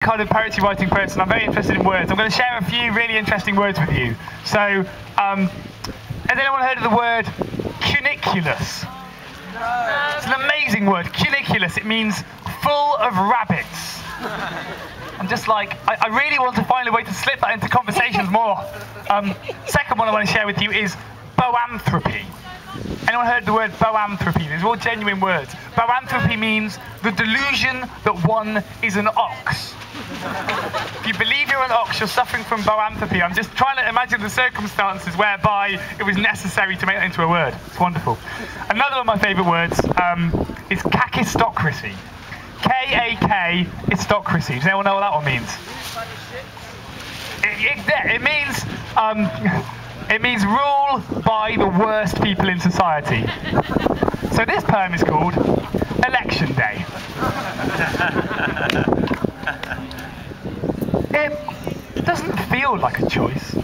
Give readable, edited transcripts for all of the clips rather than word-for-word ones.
kind of poetry writing person. I'm very interested in words. I'm going to share a few really interesting words with you. So, has anyone heard of the word cuniculus? No. It's an amazing word, cuniculus. It means full of rabbits. I'm just like, I really want to find a way to slip that into conversations more. Second one I want to share with you is boanthropy. Anyone heard the word boanthropy? These are all genuine words. Boanthropy means the delusion that one is an ox. If you believe you're an ox, you're suffering from boanthropy. I'm just trying to imagine the circumstances whereby it was necessary to make that into a word. It's wonderful. Another of my favourite words is kakistocracy. K-A-K-istocracy. Does anyone know what that one means? It means rule by the worst people in society. So this poem is called Election Day. It doesn't feel like a choice.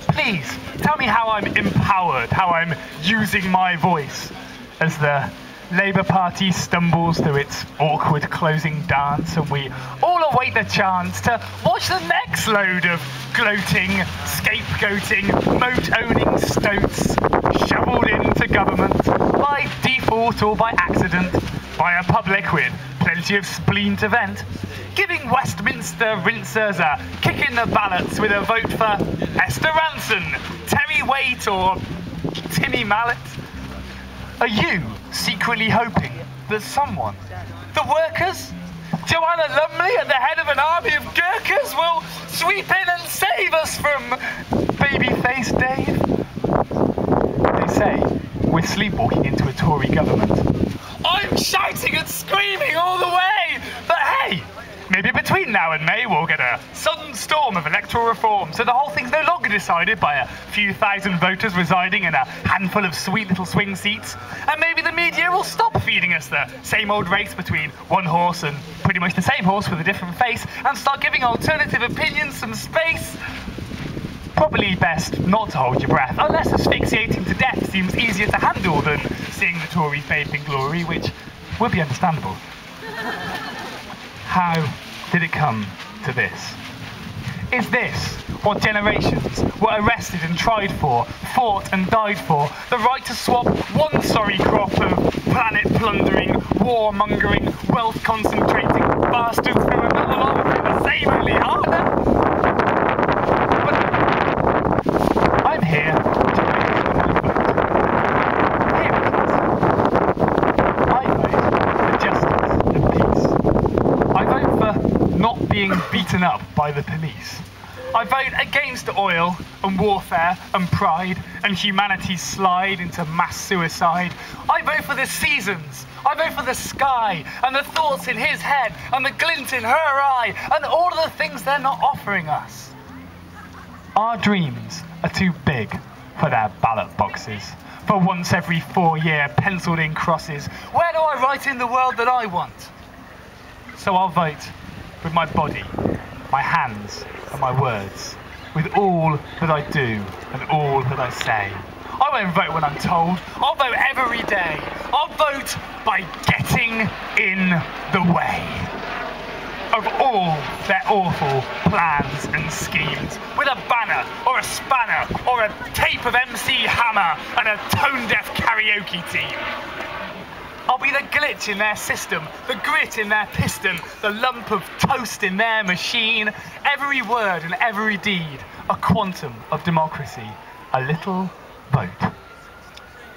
Please, tell me how I'm empowered, how I'm using my voice as the Labour Party stumbles through its awkward closing dance and we all await the chance to watch the next load of gloating, scapegoating, moat-owning stoats shoveled into government by default or by accident by a public with plenty of spleen to vent, giving Westminster rinsers a kick in the ballots with a vote for Esther Ranson, Terry Waite or Timmy Mallet. Are you secretly hoping that someone, the workers, Joanna Lumley at the head of an army of Gurkhas will sweep in and save us from baby-faced Dave? They say we're sleepwalking into a Tory government. I'm shouting and screaming all the way, but hey, maybe between now and May we'll get a sudden storm of electoral reform, so the whole thing's no longer decided by a few thousand voters residing in a handful of sweet little swing seats, and maybe the media will stop feeding us the same old race between one horse and pretty much the same horse with a different face, and start giving alternative opinions some space. Probably best not to hold your breath, unless asphyxiating to death seems easier to handle than seeing the Tories bathed in glory, which would be understandable. How did it come to this? Is this what generations were arrested and tried for, fought and died for? The right to swap one sorry crop of planet-plundering, war-mongering, wealth-concentrating bastards for another lot for the same, only harder? But I'm here to make a vote. Here it is. I vote for justice and peace. I vote for not being beaten up by the police. I vote against oil and warfare and pride and humanity's slide into mass suicide. I vote for the seasons. I vote for the sky and the thoughts in his head and the glint in her eye and all of the things they're not offering us. Our dreams are too big for their ballot boxes, for once every 4-year penciled in crosses. Where do I write in the world that I want? So I'll vote with my body, my hands and my words, with all that I do and all that I say. I won't vote when I'm told, I'll vote every day. I'll vote by getting in the way of all their awful plans and schemes, with a banner or a spanner or a tape of MC Hammer and a tone-deaf karaoke team. I'll be the glitch in their system, the grit in their piston, the lump of toast in their machine. Every word and every deed, a quantum of democracy, a little vote.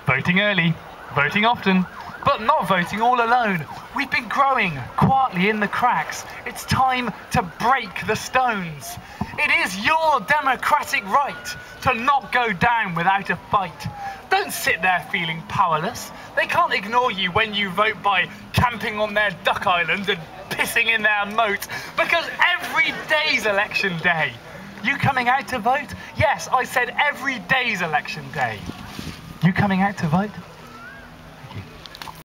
Voting early, voting often, but not voting all alone. We've been growing quietly in the cracks. It's time to break the stones. It is your democratic right to not go down without a fight. Don't sit there feeling powerless. They can't ignore you when you vote by camping on their duck island and pissing in their moat, because every day's election day. You coming out to vote? Yes, I said every day's election day. You coming out to vote?